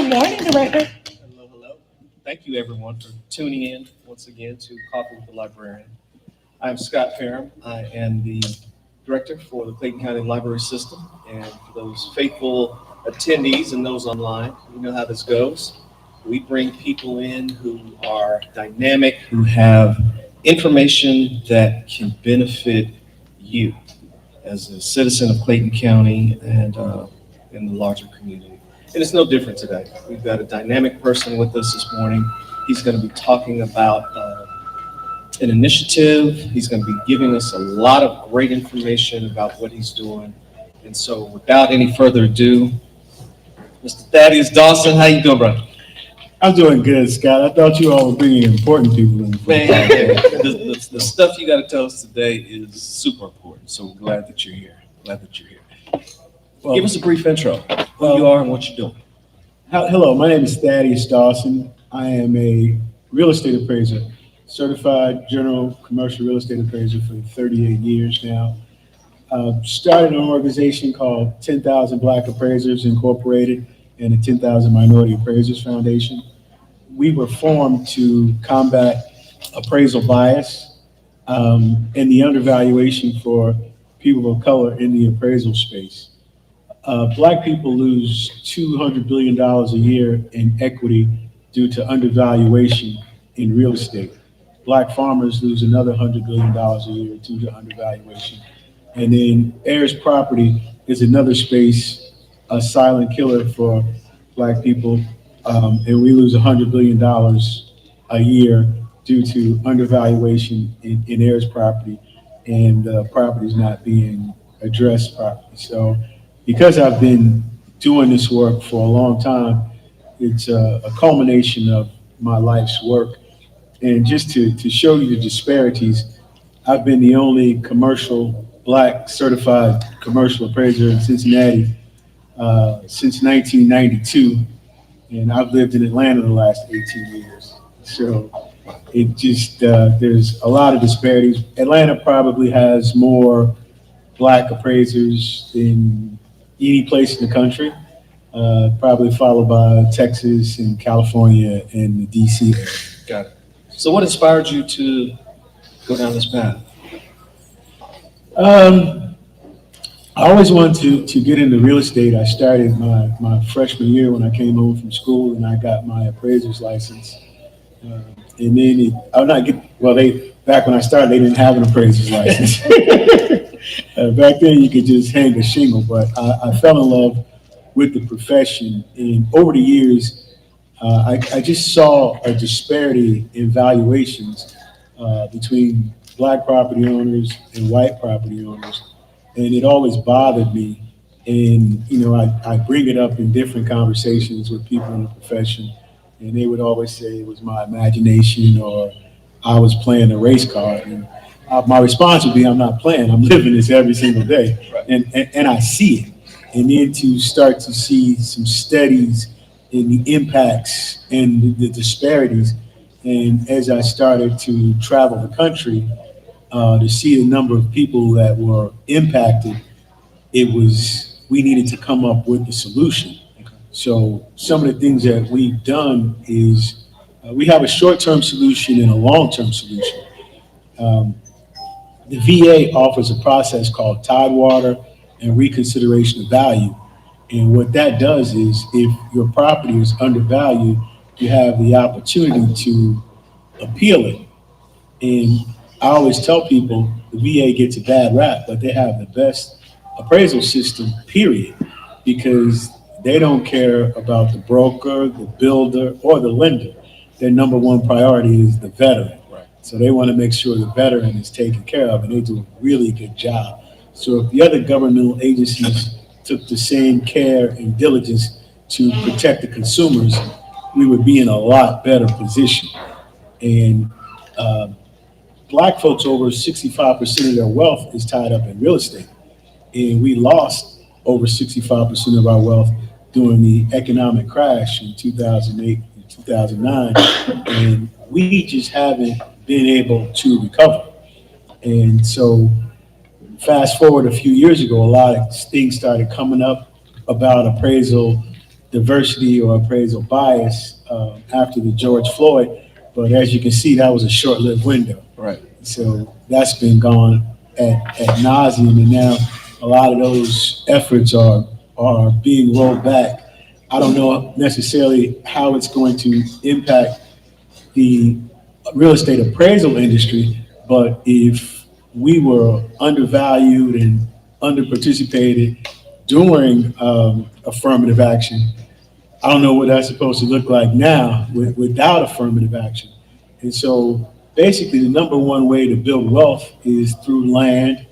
Good morning, Director. Hello, hello. Thank you, everyone, for tuning in once again to Coffee with the Librarian. I'm Scott Parham. I am the director for the Clayton County Library System. And for those faithful attendees and those online, you know how this goes. We bring people in who are dynamic, who have information that can benefit you as a citizen of Clayton County and in the larger community. And it's no different today. We've got a dynamic person with us this morning. He's going to be talking about an initiative. He's going to be giving us a lot of great information about what he's doing. And so without any further ado, Mr. Thaddaus Dawson, how you doing, bro? I'm doing good, Scott. I thought you all were bringing important people in. Man, the stuff you got to tell us today is super important. So we're glad that you're here. Well, give us a brief intro, who you are and what you're doing. Hello, my name is Thaddaus Dawson. I am a real estate appraiser, certified general commercial real estate appraiser for 38 years now. Started an organization called 10,000 Black Appraisers Incorporated and the 10,000 Minority Appraisers Foundation. We were formed to combat appraisal bias and the undervaluation for people of color in the appraisal space. Black people lose $200 billion a year in equity due to undervaluation in real estate. Black farmers lose another $100 billion a year due to undervaluation. And then heirs property is another space, a silent killer for Black people. And we lose $100 billion a year due to undervaluation in heirs property and properties not being addressed properly. So because I've been doing this work for a long time, it's a culmination of my life's work. And just to show you the disparities, I've been the only commercial Black certified commercial appraiser in Cincinnati since 1992. And I've lived in Atlanta the last 18 years. So it just, there's a lot of disparities. Atlanta probably has more Black appraisers than any place in the country, probably followed by Texas and California and the DC area. Got it. So what inspired you to go down this path? I always wanted to get into real estate. I started my freshman year when I came home from school and I got my appraiser's license. And then back when I started, they didn't have an appraiser's license. Back then you could just hang a shingle, but I fell in love with the profession. And over the years, I just saw a disparity in valuations between Black property owners and white property owners. And it always bothered me. And, I bring it up in different conversations with people in the profession. And they would always say it was my imagination or I was playing a race card. And my response would be, I'm not playing, I'm living this every single day. Right. And I see it. And then to start to see some studies in the impacts and the disparities. And as I started to travel the country, to see the number of people that were impacted, we needed to come up with a solution. Okay. So some of the things that we've done is we have a short-term solution and a long-term solution. The VA offers a process called Tidewater and reconsideration of value. And what that does is if your property is undervalued, you have the opportunity to appeal it. And I always tell people the VA gets a bad rap, but they have the best appraisal system, period, because they don't care about the broker, the builder, or the lender. Their number one priority is the veteran. Right. So they want to make sure the veteran is taken care of, and they do a really good job. So if the other governmental agencies took the same care and diligence to protect the consumers, we would be in a lot better position. And Black folks, over 65% of their wealth is tied up in real estate. And we lost over 65% of our wealth during the economic crash in 2008 and 2009. And we just haven't been able to recover. And so fast forward a few years ago, a lot of things started coming up about appraisal diversity or appraisal bias after the George Floyd, but as you can see, that was a short-lived window. Right. So that's been gone at nauseum, and now a lot of those efforts are being rolled back. I don't know necessarily how it's going to impact the real estate appraisal industry, but if we were undervalued and underparticipated during affirmative action, I don't know what that's supposed to look like now without affirmative action. And so basically the number one way to build wealth is through land,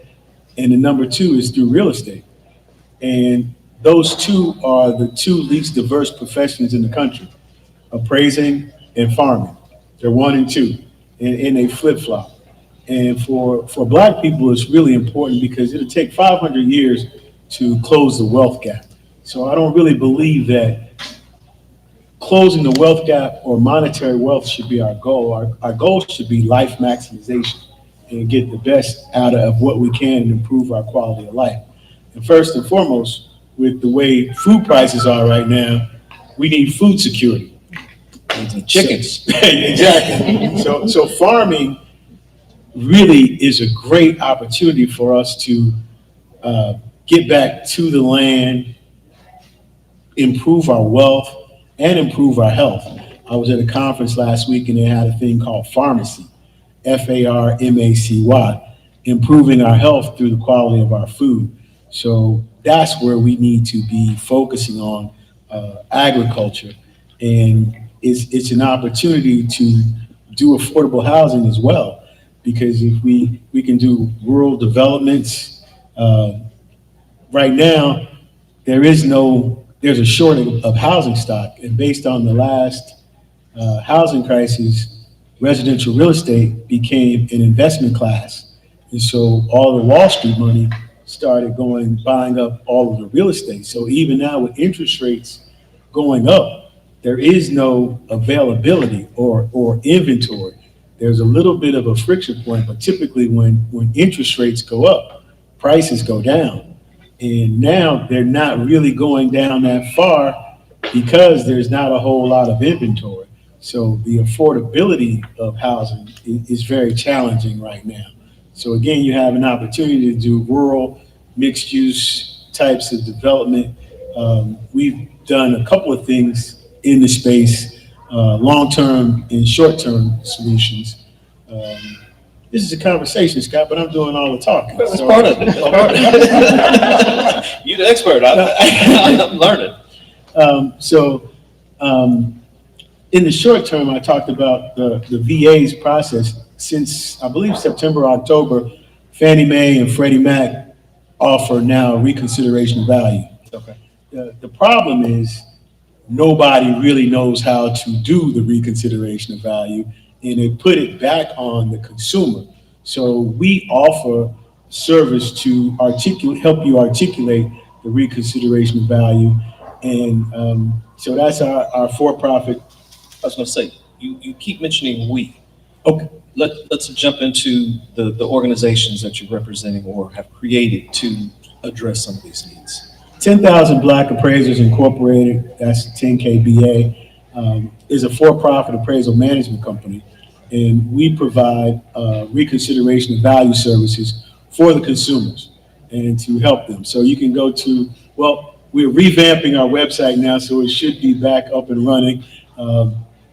and the number two is through real estate. And those two are the two least diverse professions in the country, appraising and farming. They're one and two, and they flip-flop. And for Black people, it's really important because it'll take 500 years to close the wealth gap. So I don't really believe that closing the wealth gap or monetary wealth should be our goal. Our goal should be life maximization and get the best out of what we can and improve our quality of life. And first and foremost, with the way food prices are right now, we need food security. Chickens. Exactly. So farming really is a great opportunity for us to get back to the land, improve our wealth, and improve our health. I was at a conference last week and they had a thing called pharmacy, FARMACY, improving our health through the quality of our food. So that's where we need to be focusing on agriculture. And it's an opportunity to do affordable housing as well, because if we can do rural developments, right now, there's a shortage of housing stock. And based on the last housing crisis, residential real estate became an investment class. And so all the Wall Street money started buying up all of the real estate. So even now with interest rates going up, there is no availability or inventory. There's a little bit of a friction point, but typically when interest rates go up, prices go down. And now they're not really going down that far because there's not a whole lot of inventory. So the affordability of housing is very challenging right now. So again, you have an opportunity to do rural mixed use types of development. We've done a couple of things in the space, long-term and short-term solutions. This is a conversation, Scott, but I'm doing all the talking. That's part of it. That's part of it. You're the expert. I'm learning. In the short term, I talked about the VA's process. Since, I believe, September, October, Fannie Mae and Freddie Mac offer now reconsideration of value. Okay. The problem is nobody really knows how to do the reconsideration of value, and they put it back on the consumer. So we offer service to help you articulate the reconsideration of value. And so that's our for-profit. I was going to say, you keep mentioning we. Okay. Let's jump into the organizations that you're representing or have created to address some of these needs. 10,000 Black Appraisers Incorporated, that's 10KBA, is a for-profit appraisal management company. And we provide reconsideration of value services for the consumers and to help them. So you can go to, we're revamping our website now, so it should be back up and running,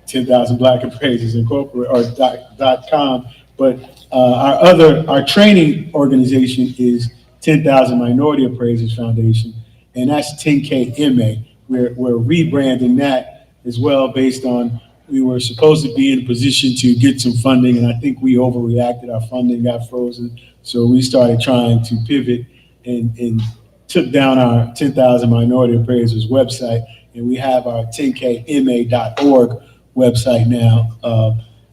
10,000 Black Appraisers Incorporated, or .com. But our training organization is 10,000 Minority Appraisers Foundation, and that's 10KMA. We're rebranding that as well based on, we were supposed to be in a position to get some funding, and I think we overreacted. Our funding got frozen. So we started trying to pivot and took down our 10,000 Minority Appraisers website, and we have our 10kma.org website now.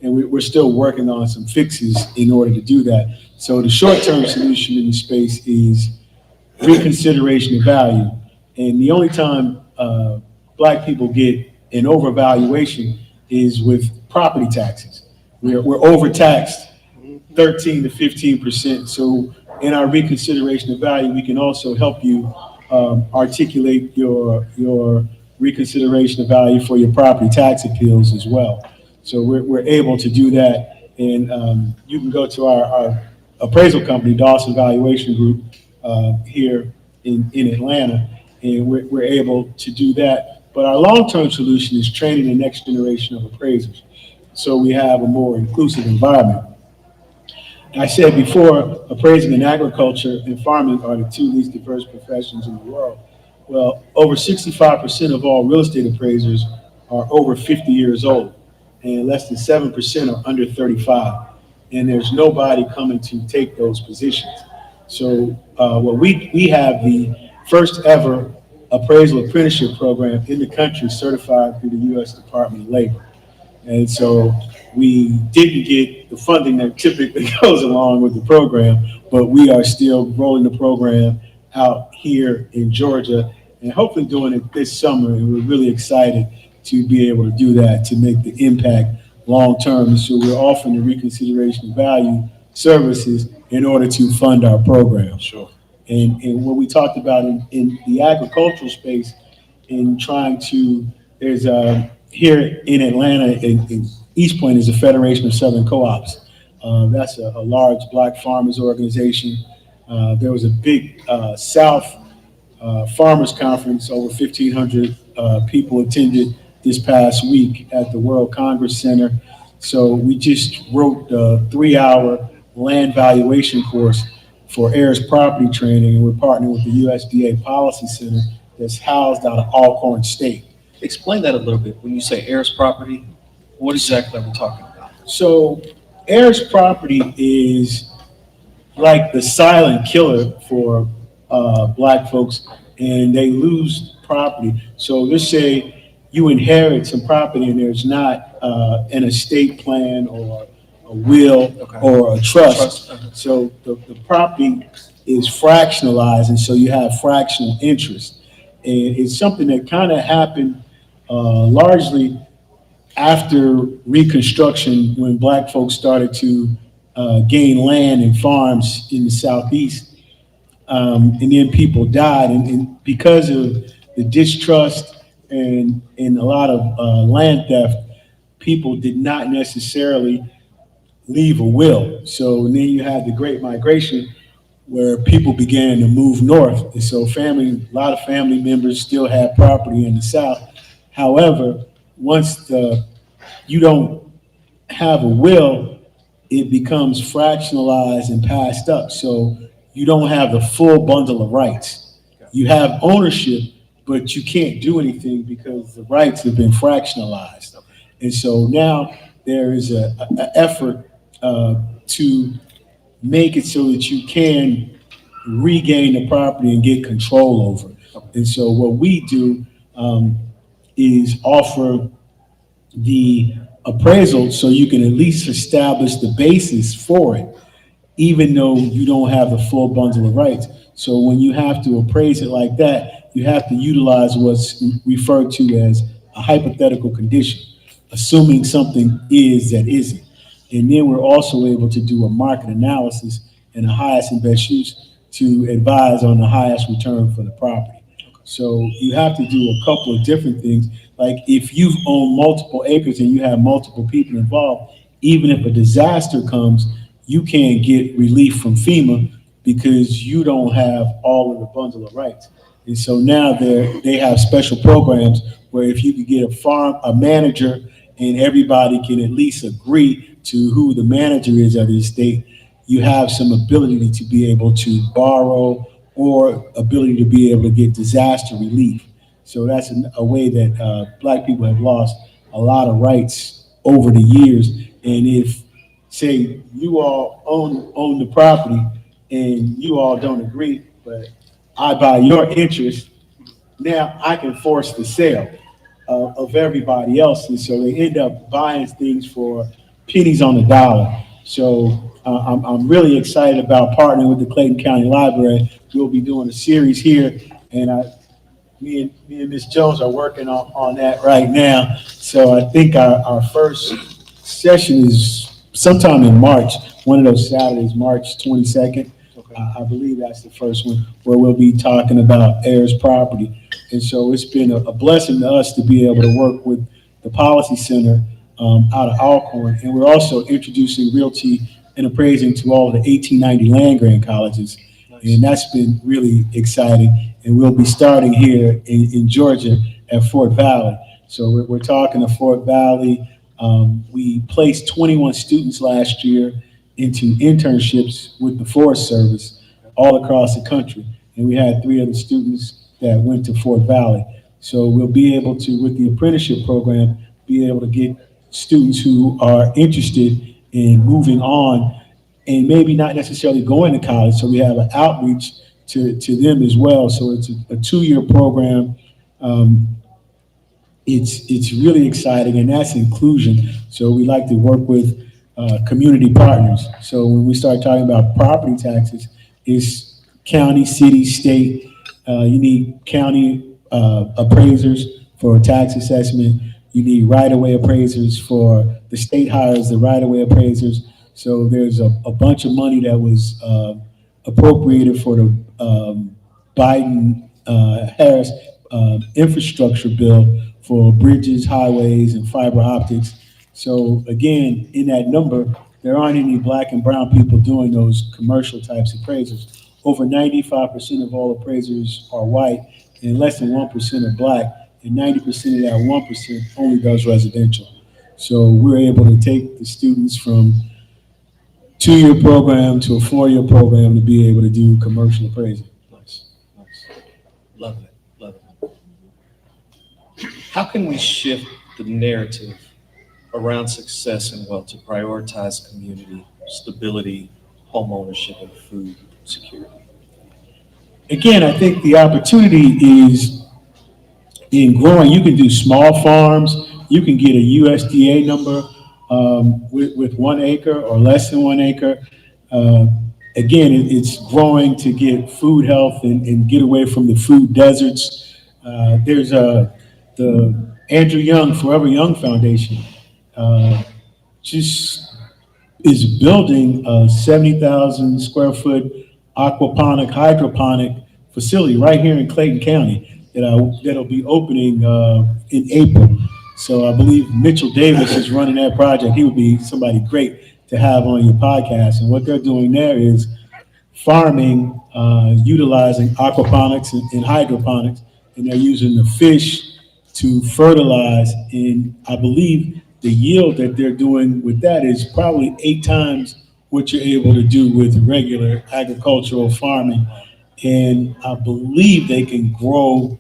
And we're still working on some fixes in order to do that. So the short-term solution in the space is reconsideration of value. And the only time Black people get an overvaluation is with property taxes. We're overtaxed 13 to 15%. So in our reconsideration of value, we can also help you articulate your reconsideration of value for your property tax appeals as well. So we're able to do that. And you can go to our appraisal company, Dawson Valuation Group, here in Atlanta, and we're able to do that. But our long-term solution is training the next generation of appraisers, so we have a more inclusive environment. I said before, appraising and agriculture and farming are the two least diverse professions in the world. Well, over 65% of all real estate appraisers are over 50 years old, and less than 7% are under 35. And there's nobody coming to take those positions. So we have the first ever appraisal apprenticeship program in the country certified through the U.S. Department of Labor. And so we didn't get the funding that typically goes along with the program, but we are still rolling the program out here in Georgia and hopefully doing it this summer. And we're really excited to be able to do that, to make the impact long-term. So we're offering the reconsideration of value services in order to fund our program. Sure. And what we talked about in the agricultural space, in trying to, there's here in Atlanta, in East Point, is a Federation of Southern Co-ops. That's a large Black farmers organization. There was a big South Farmers Conference. Over 1,500 people attended this past week at the World Congress Center. So we just wrote a 3-hour land valuation course for heirs property training, and we're partnering with the USDA Policy Center that's housed out of Alcorn State. Explain that a little bit. When you say heirs property, what exactly are we talking about? So heirs property is like the silent killer for Black folks, and they lose property. So let's say you inherit some property and there's not an estate plan or a will, okay, or a trust. So the property is fractionalized, and so you have fractional interest. And it's something that kind of happened largely after Reconstruction, when Black folks started to gain land and farms in the Southeast. And then people died, and because of the distrust and a lot of land theft, people did not necessarily leave a will. So then you had the Great Migration, where people began to move north. And so a lot of family members still had property in the South. However, once you don't have a will, it becomes fractionalized and passed up. So you don't have the full bundle of rights. You have ownership, but you can't do anything because the rights have been fractionalized. And so now there is an effort to make it so that you can regain the property and get control over it. And so what we do is offer the appraisal so you can at least establish the basis for it, even though you don't have the full bundle of rights. So when you have to appraise it like that, you have to utilize what's referred to as a hypothetical condition, assuming something is that isn't. And then we're also able to do a market analysis and the highest and best use to advise on the highest return for the property. So you have to do a couple of different things. Like if you've owned multiple acres and you have multiple people involved, even if a disaster comes, you can't get relief from FEMA because you don't have all of the bundle of rights. And so now they have special programs where if you could get a manager and everybody can at least agree to who the manager is of the estate, you have some ability to be able to borrow or ability to be able to get disaster relief. So that's a way that Black people have lost a lot of rights over the years. And if, say, you all own the property and you all don't agree, but I buy your interest, now I can force the sale of everybody else. And so they end up buying things for pennies on the dollar. So I'm really excited about partnering with the Clayton County Library. We'll be doing a series here, and me and Ms. Jones are working on that right now. So I think our first session is sometime in March, one of those Saturdays, March 22nd. Okay. I believe that's the first one where we'll be talking about heirs property. And so it's been a blessing to us to be able to work with the Policy Center out of Alcorn. And we're also introducing realty and appraising to all of the 1890 land grant colleges. And that's been really exciting. And we'll be starting here in Georgia at Fort Valley. So we're talking to Fort Valley. We placed 21 students last year into internships with the Forest Service all across the country. And we had 3 other students that went to Fort Valley. So we'll be able to, with the apprenticeship program, be able to get students who are interested in moving on and maybe not necessarily going to college. So we have an outreach to them as well. So it's a 2-year program. It's really exciting, and that's inclusion. So we like to work with community partners. So when we start talking about property taxes, it's county, city, state. You need county appraisers for tax assessment. You need right-of-way appraisers for the state hires the right-of-way appraisers. So there's a bunch of money that was appropriated for the Biden-Harris infrastructure bill for bridges, highways, and fiber optics. So again, in that number, there aren't any black and brown people doing those commercial types of appraisals. Over 95% of all appraisers are white, and less than 1% are black, and 90% of that 1% only does residential. So we're able to take the students from 2-year program to a 4-year program to be able to do commercial appraisal. Nice. Love it. How can we shift the narrative around success and wealth to prioritize community, stability, home ownership, and food security? Again, I think the opportunity is in growing. You can do small farms. You can get a USDA number with 1 acre or less than 1 acre. Again, it's growing to get food health and get away from the food deserts. There's the Andrew Young Forever Young Foundation just is building a 70,000 square foot aquaponic, hydroponic facility right here in Clayton County that'll be opening in April. So I believe Mitchell Davis is running that project. He would be somebody great to have on your podcast. And what they're doing there is farming, utilizing aquaponics and hydroponics, and they're using the fish to fertilize. And I believe the yield that they're doing with that is probably 8 times what you're able to do with regular agricultural farming. And I believe they can grow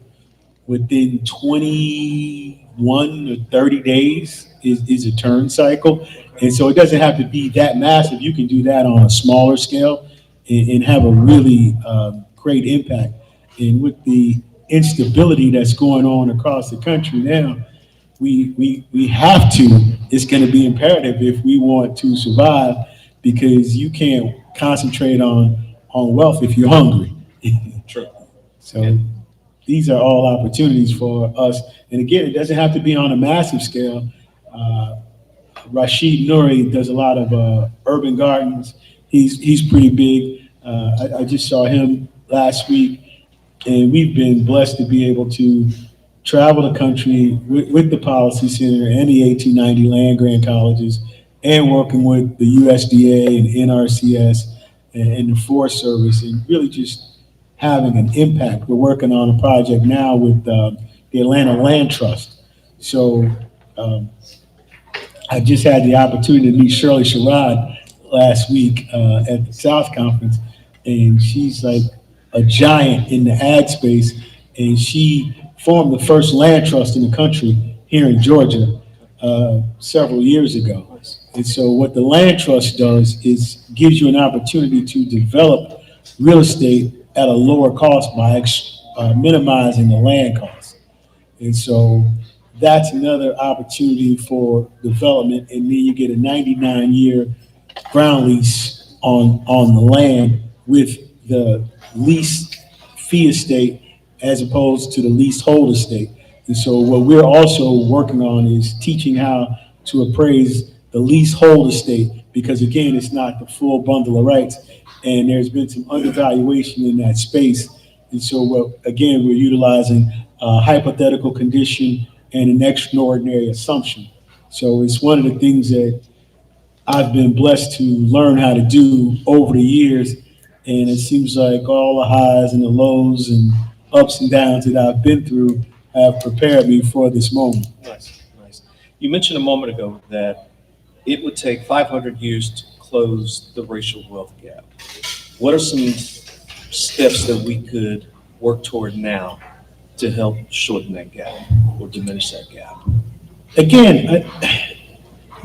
within 21 or 30 days is a turn cycle. And so it doesn't have to be that massive. You can do that on a smaller scale and have a really great impact. And with the instability that's going on across the country now, we have to, it's going to be imperative if we want to survive, because you can't concentrate on wealth if you're hungry. True. So these are all opportunities for us. And again, it doesn't have to be on a massive scale. Rashid Nouri does a lot of urban gardens. He's pretty big. I just saw him last week, and we've been blessed to be able to travel the country with the Policy Center and the 1890 land grant colleges, and working with the USDA and NRCS and the Forest Service, and really just having an impact. We're working on a project now with the Atlanta Land Trust. So I just had the opportunity to meet Shirley Sherrod last week at the South Conference, and she's like a giant in the ag space, and she formed the first land trust in the country here in Georgia several years ago. And so what the land trust does is gives you an opportunity to develop real estate at a lower cost by minimizing the land cost. And so that's another opportunity for development. And then you get a 99-year ground lease on the land with the lease fee estate as opposed to the leasehold estate. And so what we're also working on is teaching how to appraise the leasehold estate, because again, it's not the full bundle of rights, and there's been some undervaluation in that space. And so, again, we're utilizing a hypothetical condition and an extraordinary assumption. So it's one of the things that I've been blessed to learn how to do over the years. And it seems like all the highs and the lows and ups and downs that I've been through have prepared me for this moment. Nice, nice. You mentioned a moment ago that it would take 500 years to close the racial wealth gap. What are some steps that we could work toward now to help shorten that gap or diminish that gap? Again,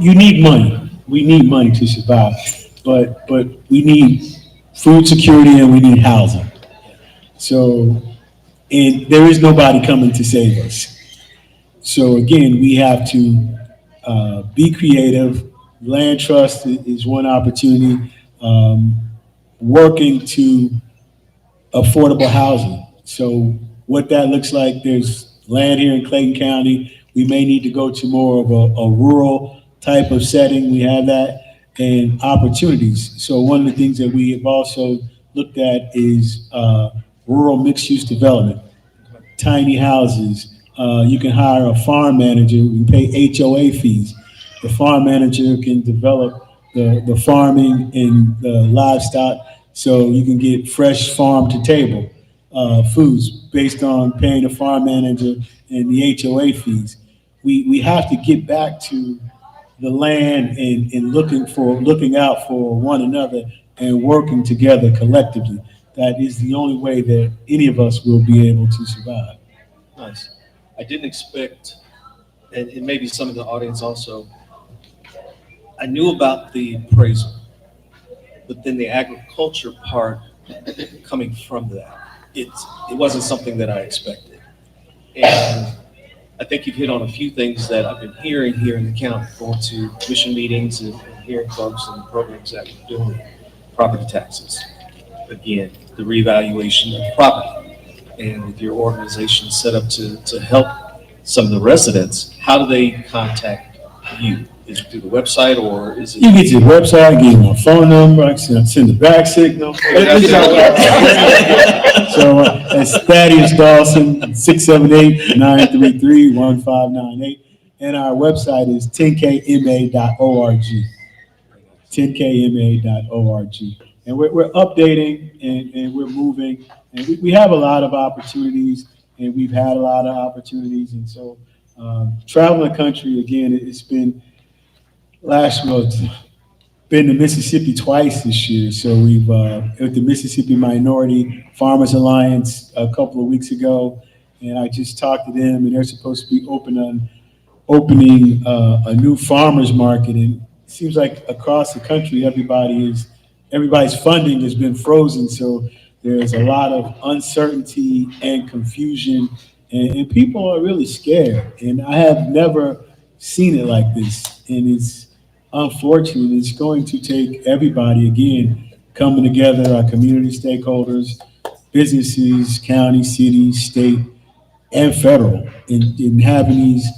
you need money. We need money to survive, but we need food security and we need housing. So, and there is nobody coming to save us. So again, we have to be creative. Land trust is one opportunity. Working to affordable housing. So what that looks like, there's land here in Clayton County. We may need to go to more of a rural type of setting. We have that, and opportunities. So one of the things that we have also looked at is rural mixed-use development, tiny houses. You can hire a farm manager and pay HOA fees. The farm manager can develop the farming and the livestock, so you can get fresh farm to table foods based on paying the farm manager and the HOA fees. We have to get back to the land and looking out for one another and working together collectively. That is the only way that any of us will be able to survive. Nice. I didn't expect, and maybe some of the audience also, I knew about the appraisal, but then the agriculture part coming from that, it wasn't something that I expected. And I think you've hit on a few things that I've been hearing here in the county, going to commission meetings and hearing folks and programs that we're doing. Property taxes, again, the reevaluation of property. And with your organization set up to help some of the residents, how do they contact you? Is it through the website or is it? You get your website, give my phone number, I can send the back signal. So it's Thaddaus Dawson, 678-933-1598. And our website is 10kma.org. 10kma.org. And we're updating and we're moving. And we have a lot of opportunities, and we've had a lot of opportunities. And so traveling the country, again, it's been last month, been to Mississippi twice this year. So we've at the Mississippi Minority Farmers Alliance a couple of weeks ago, and I just talked to them, and they're supposed to be opening a new farmers market. And it seems like across the country, everybody's funding has been frozen. So there's a lot of uncertainty and confusion, and people are really scared. And I have never seen it like this, and it's unfortunate. It's going to take everybody, again, coming together, our community stakeholders, businesses, county, city, state, and federal, in having these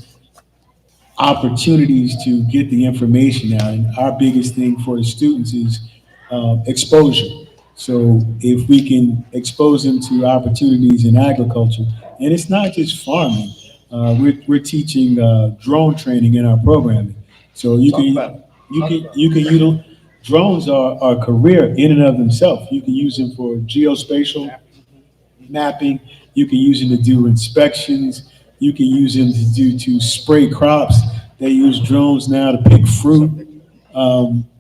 opportunities to get the information out. And our biggest thing for the students is exposure. So if we can expose them to opportunities in agriculture, and it's not just farming, we're teaching drone training in our programming. So you can utilize drones are a career in and of themselves. You can use them for geospatial mapping. You can use them to do inspections. You can use them to spray crops. They use drones now to pick fruit.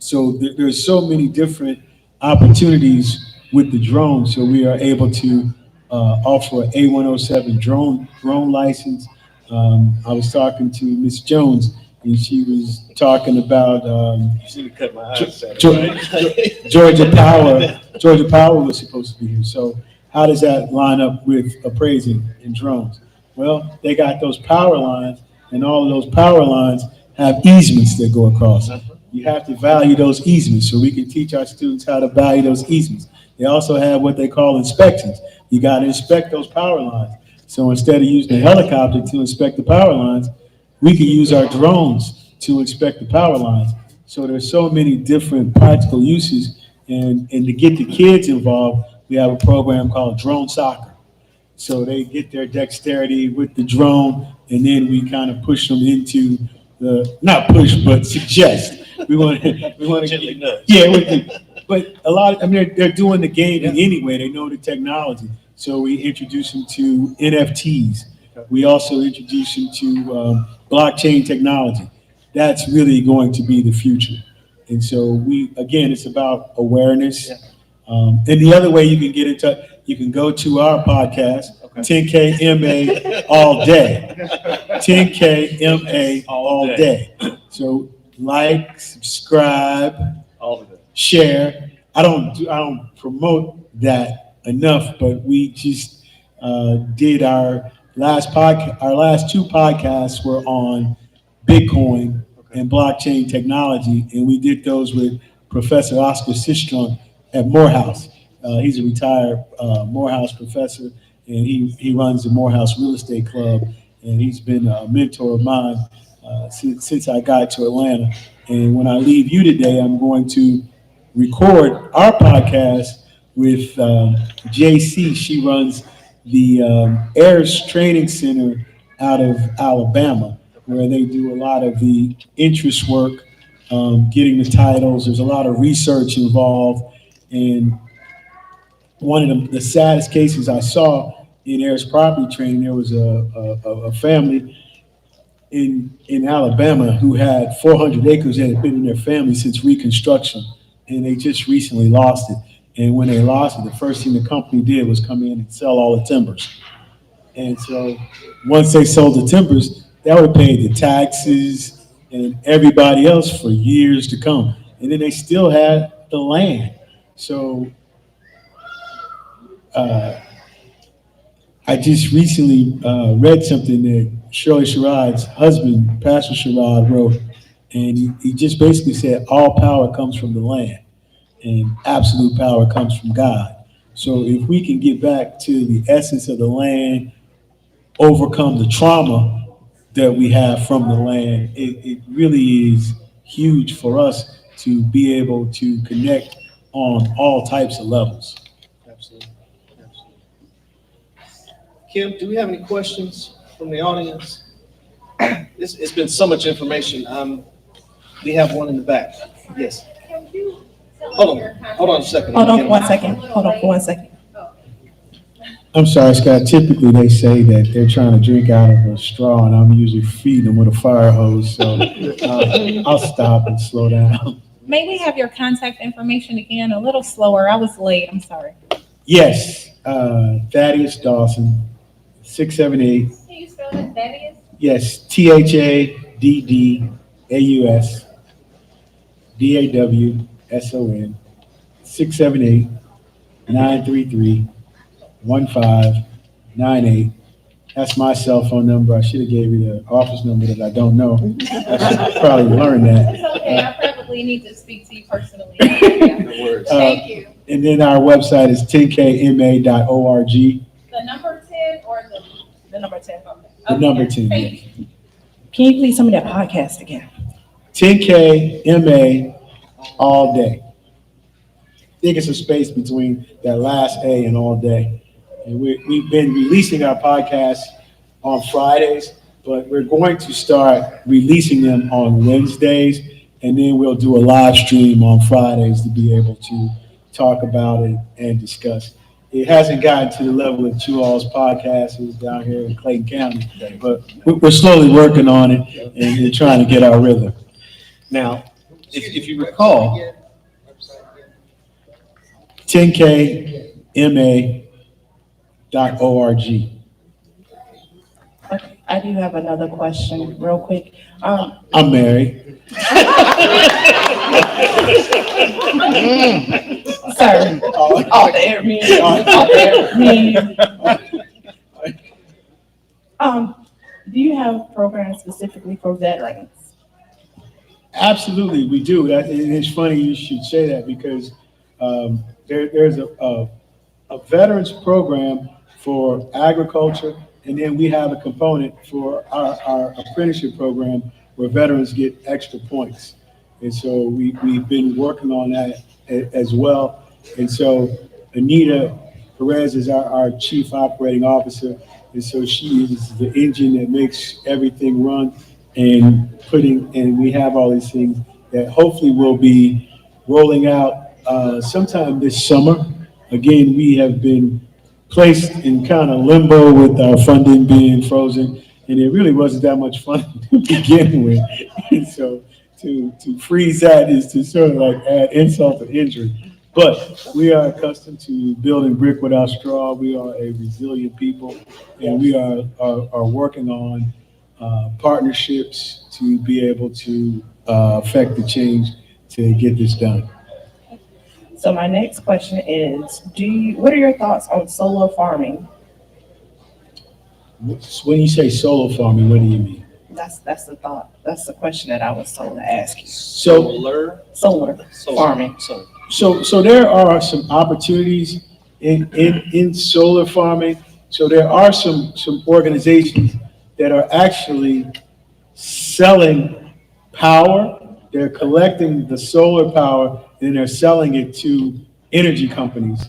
So there's so many different opportunities with the drone. So we are able to offer an A107 drone license. I was talking to Ms. Jones, and she was talking about Georgia Power. Georgia Power was supposed to be here. So how does that line up with appraising and drones? Well, they got those power lines, and all of those power lines have easements that go across. You have to value those easements, so we can teach our students how to value those easements. They also have what they call inspections. You got to inspect those power lines. So instead of using a helicopter to inspect the power lines, we can use our drones to inspect the power lines. So there's so many different practical uses. And to get the kids involved, we have a program called Drone Soccer. So they get their dexterity with the drone, and then we kind of push them into not push, but suggest. We want to Gently nudge. yeah, but a lot. I mean, they're doing the game anyway. They know the technology, so we introduce them to NFTs. We also introduce them to blockchain technology. That's really going to be the future. And so it's about awareness. Yeah. And the other way you can get in touch, you can go to our podcast, Okay. 10KMA all day. 10KMA all day. So like, subscribe, All of it. share. I don't promote that enough, but we just did our last podcast. Our last two podcasts were on Bitcoin and blockchain technology, and we did those with Professor Oscar Sistrunk at Morehouse. He's a retired Morehouse professor, and he runs the Morehouse Real Estate Club, and he's been a mentor of mine since I got to Atlanta. And when I leave you today, I'm going to record our podcast with JC. She runs the Heirs Training Center out of Alabama, where they do a lot of the interest work, getting the titles. There's a lot of research involved. And one of the saddest cases I saw in heirs property training, there was a family in Alabama who had 400 acres that had been in their family since Reconstruction, and they just recently lost it. And when they lost it, the first thing the company did was come in and sell all the timbers. And so once they sold the timbers, that would have paid the taxes and everybody else for years to come. And then they still had the land. So I just recently read something that Shirley Sherrod's husband, Pastor Sherrod, wrote, and he just basically said all power comes from the land and absolute power comes from God. So if we can get back to the essence of the land, overcome the trauma that we have from the land, it really is huge for us to be able to connect on all types of levels. Absolutely. Absolutely. Kim, do we have any questions from the audience? It's been so much information. We have one in the back. Yes. Can you tell Hold me your on. contact Hold on a second. Hold on for 1 second. Hold on for 1 second. I'm sorry, Scott. Typically, they say that they're trying to drink out of a straw, and I'm usually feeding them with a fire hose. So I'll stop and slow down. May we have your contact information again? A little slower. I was late. I'm sorry. Yes, Thaddaus Dawson, 678. Can you spell it, Thaddeus? Yes, THADDAUS DAWSON, 678-933-1598. That's my cell phone number. I should have gave you the office number that I don't know. I should probably learn that. It's okay, I probably need to speak to you personally. No worries. Thank you. And then our website is 10kma.org. The number 10 or the number 10? The number 10, Thank yes. you. Can you please tell me that podcast again? 10KMA all day. I think it's a space between that last A and all day. And we've been releasing our podcasts on Fridays, but we're going to start releasing them on Wednesdays, and then we'll do a live stream on Fridays to be able to talk about it and discuss. It hasn't gotten to the level of Two All's podcast is down here in Clayton County, but we're slowly working on it and trying to get our rhythm. Now, if you recall, 10kma.org. Okay, I do have another question real quick. I'm married. Sir, off the air, me. Off the air, me. Do you have programs specifically for veterans? Absolutely, we do. And it's funny you should say that because there's a veterans program for agriculture, and then we have a component for our apprenticeship program where veterans get extra points. And so we've been working on that as well. And so Anita Perez is our chief operating officer. And so she is the engine that makes everything run and we have all these things that hopefully will be rolling out sometime this summer. Again, we have been placed in kind of limbo with our funding being frozen, and it really wasn't that much fun to begin with. And so to freeze that is to sort of like add insult to injury. But we are accustomed to building brick without straw. We are a resilient people, and we are working on partnerships to be able to affect the change to get this done. So my next question is, what are your thoughts on solar farming? When you say solar farming, what do you mean? That's the thought. That's the question that I was told to ask you. So Solar farming. So there are some opportunities in solar farming. So there are some organizations that are actually selling power. They're collecting the solar power and they're selling it to energy companies.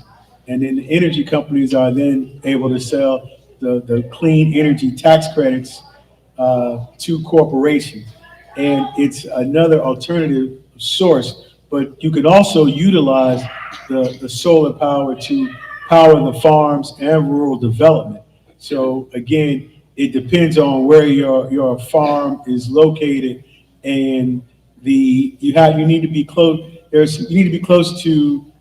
And then the energy companies are then able to sell the clean energy tax credits to corporations. And it's another alternative source, but you could also utilize the solar power to power the farms and rural development. So again, it depends on where your farm is located, and you need to be close. You need to be close to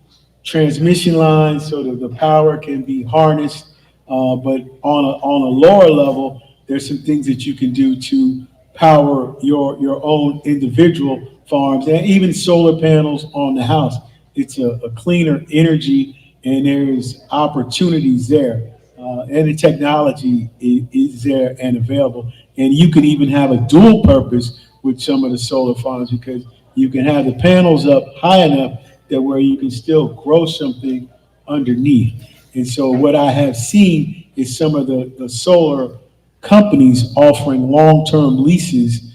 transmission lines so that the power can be harnessed. But on a lower level, there's some things that you can do to power your own individual farms and even solar panels on the house. It's a cleaner energy, and there's opportunities there. And the technology is there and available. And you can even have a dual purpose with some of the solar farms, because you can have the panels up high enough that where you can still grow something underneath. And so what I have seen is some of the solar companies offering long-term leases,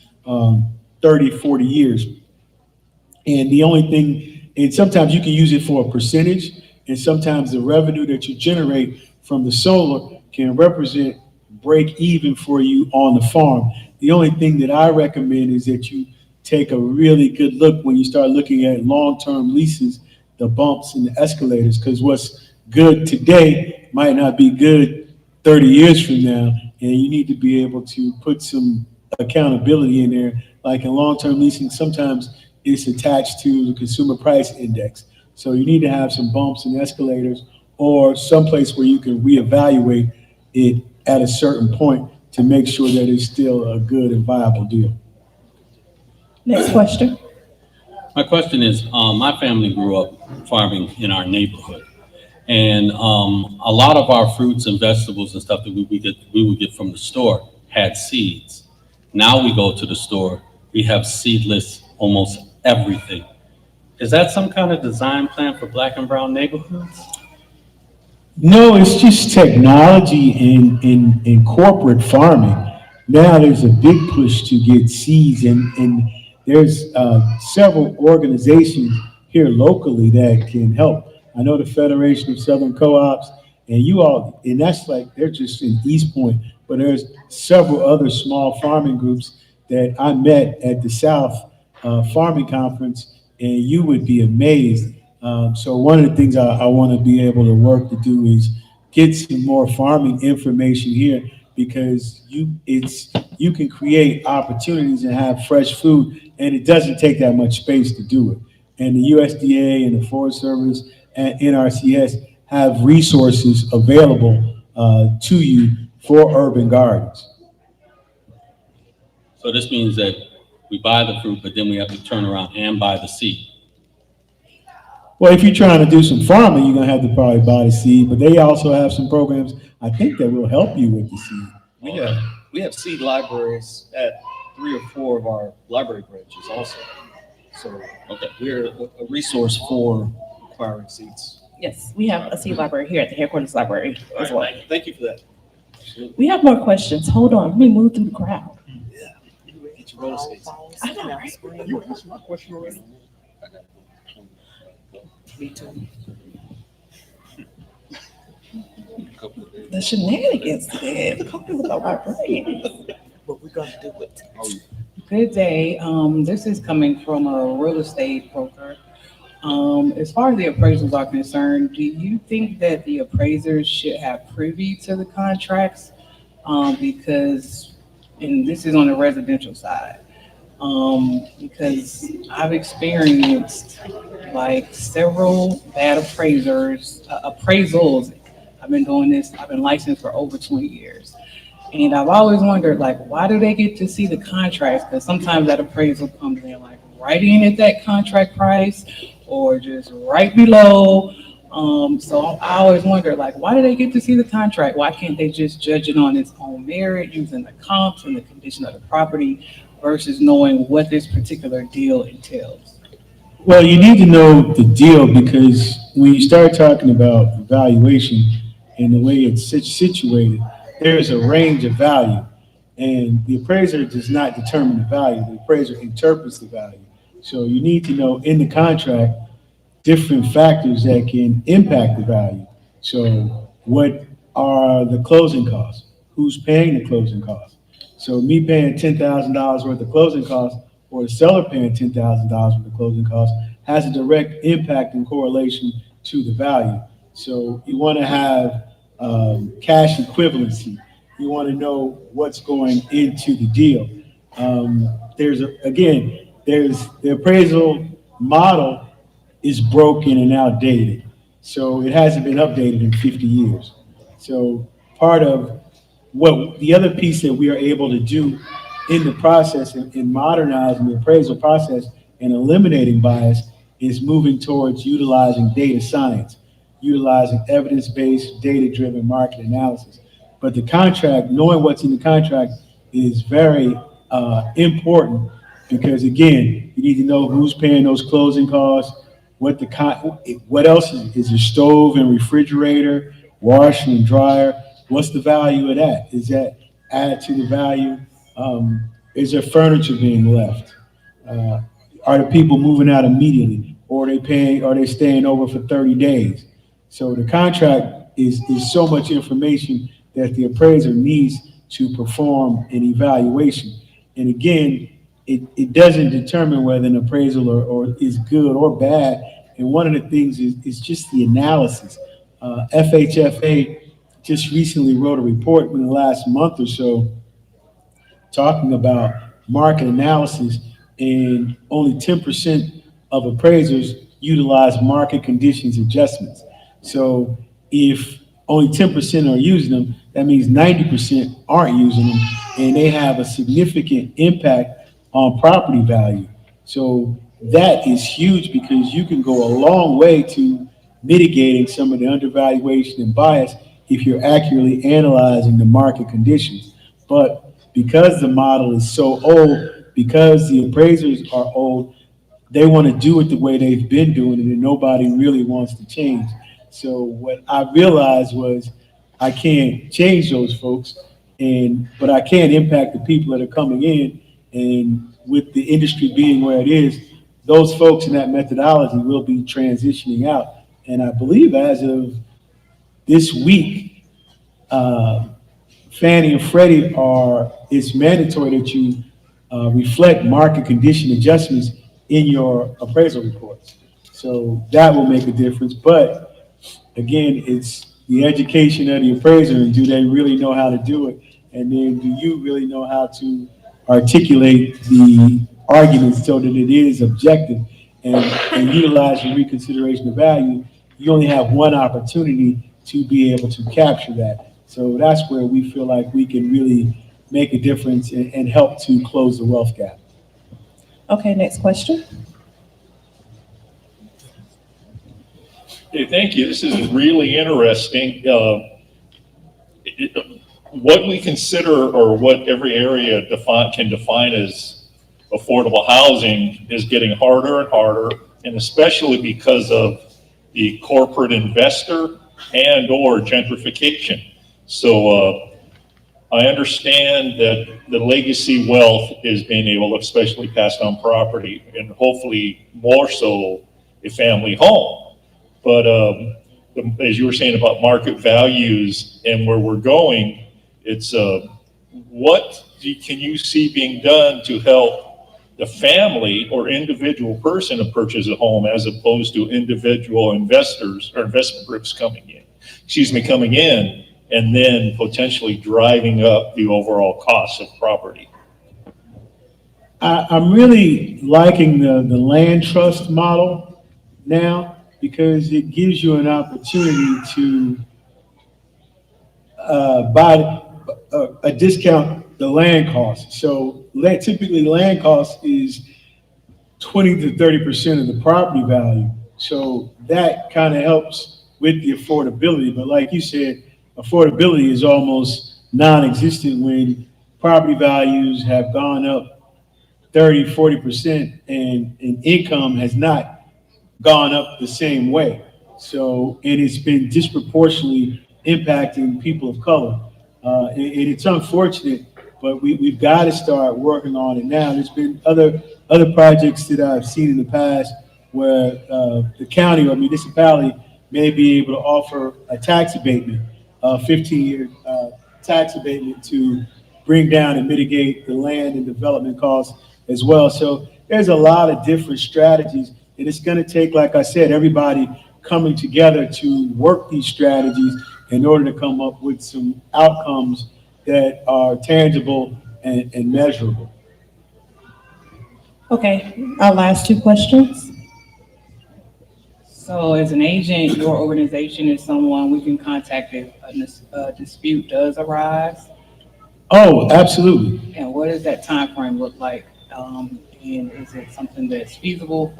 30, 40 years. And the only thing, and sometimes you can use it for a percentage, and sometimes the revenue that you generate from the solar can represent break even for you on the farm. The only thing that I recommend is that you take a really good look when you start looking at long-term leases, the bumps and the escalators, because what's good today might not be good 30 years from now, and you need to be able to put some accountability in there. Like in long-term leasing, sometimes it's attached to the consumer price index. So you need to have some bumps and escalators, or someplace where you can reevaluate it at a certain point to make sure that it's still a good and viable deal. Next question. My question is, my family grew up farming in our neighborhood, and a lot of our fruits and vegetables and stuff that we would get from the store had seeds. Now we go to the store, we have seedless almost everything. Is that some kind of design plan for Black and brown neighborhoods? No, it's just technology in corporate farming. Now there's a big push to get seeds, and there's several organizations here locally that can help. I know the Federation of Southern Co-ops, and that's like, they're just in East Point, but there's several other small farming groups that I met at the South Farming Conference, and you would be amazed. So one of the things I want to be able to work to do is get some more farming information here, because you can create opportunities and have fresh food, and it doesn't take that much space to do it. And the USDA and the Forest Service and NRCS have resources available to you for urban gardens. So this means that we buy the fruit, but then we have to turn around and buy the seed. Well, if you're trying to do some farming, you're gonna have to probably buy the seed, but they also have some programs, I think, that will help you with the seed. We have seed libraries at 3 or 4 of our library branches also. So we're a resource for acquiring seeds. Yes, we have a seed library here at the headquarters library as well. Thank you for that. We have more questions. Hold on, let me move through the crowd. Get your roller skates. I know, right? You asked my question already. Me too. The shenanigans today, couple with our brains. But we're gonna do it. Good day. This is coming from a real estate broker. As far as the appraisals are concerned, do you think that the appraisers should have privy to the contracts? Because, and this is on the residential side, because I've experienced like several bad appraisals. I've been doing this, I've been licensed for over 20 years. And I've always wondered, like, why do they get to see the contracts? Because sometimes that appraisal comes in like right in at that contract price or just right below. So I always wonder, like, why do they get to see the contract? Why can't they just judge it on its own merit using the comps and the condition of the property versus knowing what this particular deal entails? Well, you need to know the deal because when you start talking about valuation and the way it's situated, there's a range of value. And the appraiser does not determine the value. The appraiser interprets the value. So you need to know in the contract different factors that can impact the value. So what are the closing costs? Who's paying the closing costs? So me paying $10,000 worth of closing costs or the seller paying $10,000 worth of closing costs has a direct impact and correlation to the value. So you want to have cash equivalency. You want to know what's going into the deal. There's the appraisal model is broken and outdated. So it hasn't been updated in 50 years. So part of what the other piece that we are able to do in the process in modernizing the appraisal process and eliminating bias is moving towards utilizing data science, utilizing evidence-based, data-driven market analysis. But the contract, knowing what's in the contract is very important because again, you need to know who's paying those closing costs, what else is a stove and refrigerator, washer and dryer, what's the value of that? Is that added to the value? Is there furniture being left? Are the people moving out immediately? Or are they staying over for 30 days? So the contract is so much information that the appraiser needs to perform an evaluation. And again, it doesn't determine whether an appraisal or is good or bad. And one of the things is just the analysis. FHFA just recently wrote a report in the last month or so talking about market analysis, and only 10% of appraisers utilize market conditions adjustments. So if only 10% are using them, that means 90% aren't using them, and they have a significant impact on property value. So that is huge because you can go a long way to mitigating some of the undervaluation and bias if you're accurately analyzing the market conditions. But because the model is so old, because the appraisers are old, they want to do it the way they've been doing it, and nobody really wants to change. So what I realized was I can't change those folks, but I can impact the people that are coming in. And with the industry being where it is, those folks in that methodology will be transitioning out. And I believe as of this week, Fannie and Freddie it's mandatory that you reflect market condition adjustments in your appraisal reports. So that will make a difference. But again, it's the education of the appraiser, and do they really know how to do it? And then do you really know how to articulate the arguments so that it is objective and utilize your reconsideration of value? You only have one opportunity to be able to capture that. So that's where we feel like we can really make a difference and help to close the wealth gap. Okay, next question. Okay, thank you. This is really interesting. What we consider or what every area can define as affordable housing is getting harder and harder, and especially because of the corporate investor and or gentrification. So I understand that the legacy wealth is being able to especially pass down property and hopefully more so a family home. But as you were saying about market values and where we're going, it's can you see being done to help the family or individual person to purchase a home as opposed to individual investors or investment groups coming in and then potentially driving up the overall cost of property? I'm really liking the land trust model now because it gives you an opportunity to buy a discount the land cost. So typically land cost is 20 to 30% of the property value. So that kind of helps with the affordability. But like you said, affordability is almost non-existent when property values have gone up 30, 40% and income has not gone up the same way. So, and it's been disproportionately impacting people of color. And it's unfortunate, but we've got to start working on it now. There's been other projects that I've seen in the past where the county or municipality may be able to offer a tax abatement, 15-year tax abatement to bring down and mitigate the land and development costs as well. So there's a lot of different strategies, and it's going to take, like I said, everybody coming together to work these strategies in order to come up with some outcomes that are tangible and measurable. Okay, our last two questions. So as an agent, your organization is someone we can contact if a dispute does arise? Oh, absolutely. And what does that time frame look like? And is it something that's feasible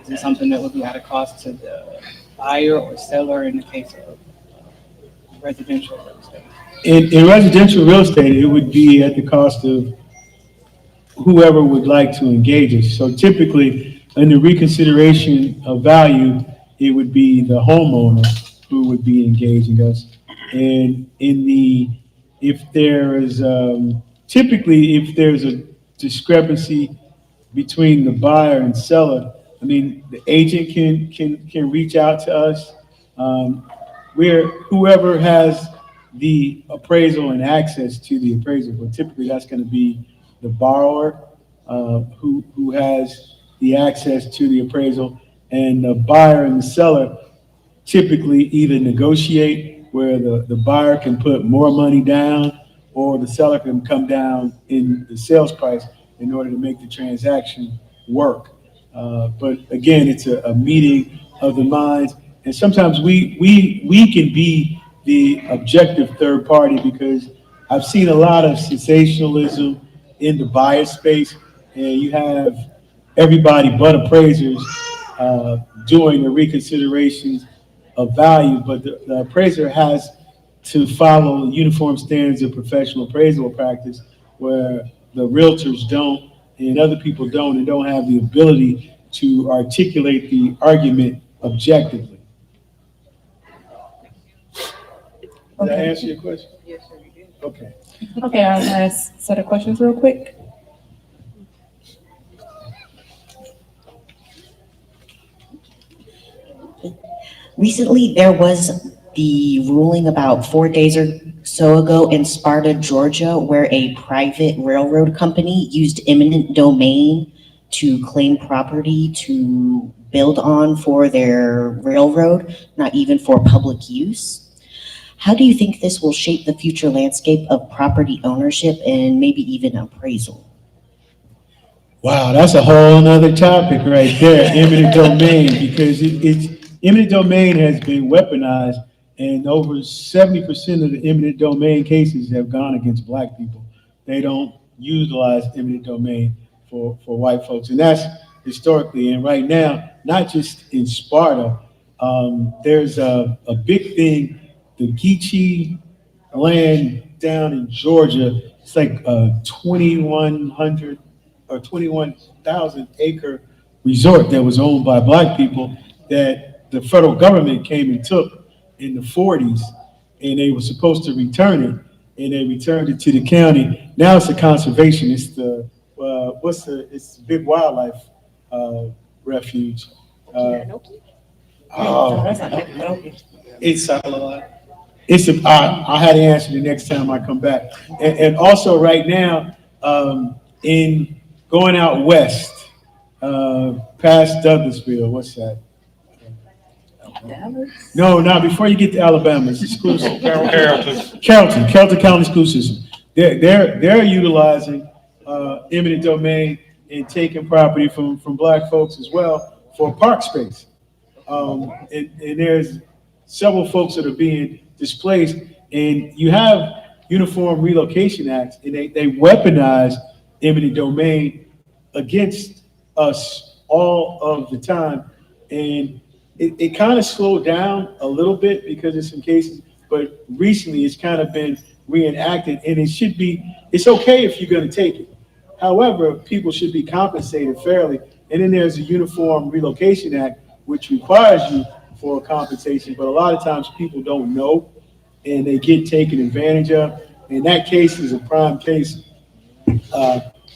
is it something that would be at a cost to the buyer or seller in the case of residential real estate? In residential real estate, it would be at the cost of whoever would like to engage us. So typically, in the reconsideration of value, it would be the homeowner who would be engaging us. And if there is typically if there's a discrepancy between the buyer and seller, I mean, the agent can reach out to us. Whoever has the appraisal and access to the appraisal, but typically that's going to be the borrower who has the access to the appraisal, and the buyer and the seller typically either negotiate where the buyer can put more money down or the seller can come down in the sales price in order to make the transaction work. But again, it's a meeting of the minds, and sometimes we can be the objective third party because I've seen a lot of sensationalism in the buyer space, and you have everybody but appraisers doing the reconsiderations of value, but the appraiser has to follow uniform standards of professional appraisal practice where the realtors don't and other people don't and don't have the ability to articulate the argument objectively. Did I answer your question? Yes, sir, you did. Okay. Okay, our last set of questions real quick. Recently, there was the ruling about 4 days or so ago in Sparta, Georgia, where a private railroad company used eminent domain to claim property to build on for their railroad, not even for public use. How do you think this will shape the future landscape of property ownership and maybe even appraisal? Wow, that's a whole nother topic right there, eminent domain, because eminent domain has been weaponized, and over 70% of the eminent domain cases have gone against Black people. They don't utilize eminent domain for white folks, and that's historically. And right now, not just in Sparta, there's a big thing, the Geechee land down in Georgia. It's like 2,100 or 21,000 acre resort that was owned by Black people that the federal government came and took in the 40s, and they were supposed to return it. and they returned it to the county. Now it's a conservation. It's the, it's the big wildlife, refuge. It's satellite. I had to answer the next time I come back. And also right now, in going out west, past Douglasville, what's that? No, before you get to Alabama, it's exclusive. Carrollton County School System. They're utilizing, eminent domain and taking property from black folks as well for park space. And there's several folks that are being displaced, and you have Uniform Relocation Acts, and they weaponize eminent domain against us all of the time. And it kind of slowed down a little bit because of some cases, but recently it's kind of been reenacted, and it's okay if you're going to take it. However, people should be compensated fairly. And then there's a Uniform Relocation Act, which requires you for compensation, but a lot of times people don't know and they get taken advantage of. And that case is a prime case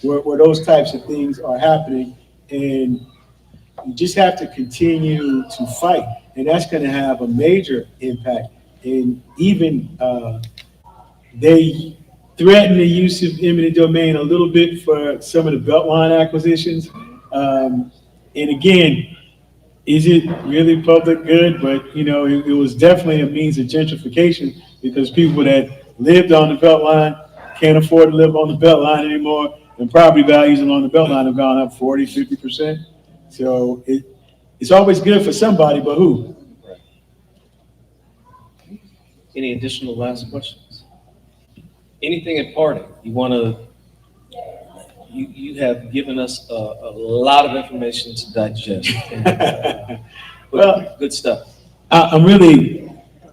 where those types of things are happening, and you just have to continue to fight, and that's going to have a major impact. And even they threaten the use of eminent domain a little bit for some of the Beltline acquisitions. And again, is it really public good? But it was definitely a means of gentrification, because people that lived on the Beltline can't afford to live on the Beltline anymore, and property values along the Beltline have gone up 40, 50%. So it's always good for somebody, but who? Any additional last questions? Anything in parting? You have given us a lot of information to digest. Well, good stuff. I'm really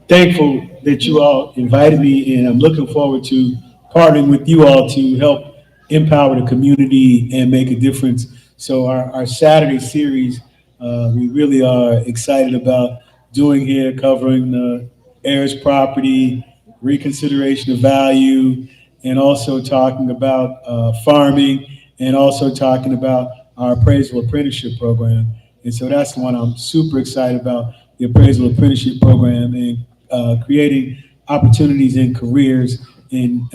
thankful that you all invited me, and I'm looking forward to partnering with you all to help empower the community and make a difference. So our Saturday series, we really are excited about doing here, covering the heirs property, reconsideration of value, and also talking about farming, and also talking about our appraisal apprenticeship program. And so that's the one I'm super excited about, the appraisal apprenticeship program, and creating opportunities in careers in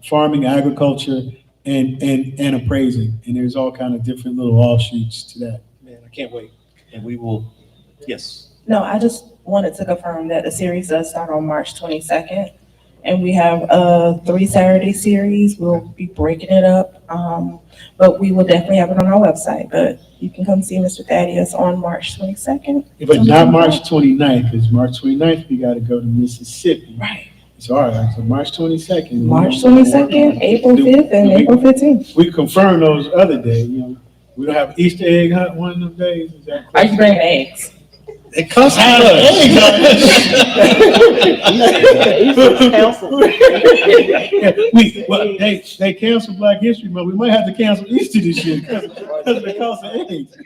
farming, agriculture, and appraising. And there's all kind of different little offshoots to that. Man, I can't wait. And we will, yes. No, I just wanted to confirm that the series does start on March 22nd. And we have a 3 Saturday series. We'll be breaking it up. But we will definitely have it on our website. But you can come see Mr. Thaddaus on March 22nd. But not March 29th, because March 29th, we got to go to Mississippi. Right. So, all right, so March 22nd. March 22nd, April 5th, and April 15th. We confirm those other days. We don't have Easter egg hunt one of them days. Is that Are you bringing eggs? It costs they canceled Black History Month. We might have to cancel Easter this year because of the cost of eggs.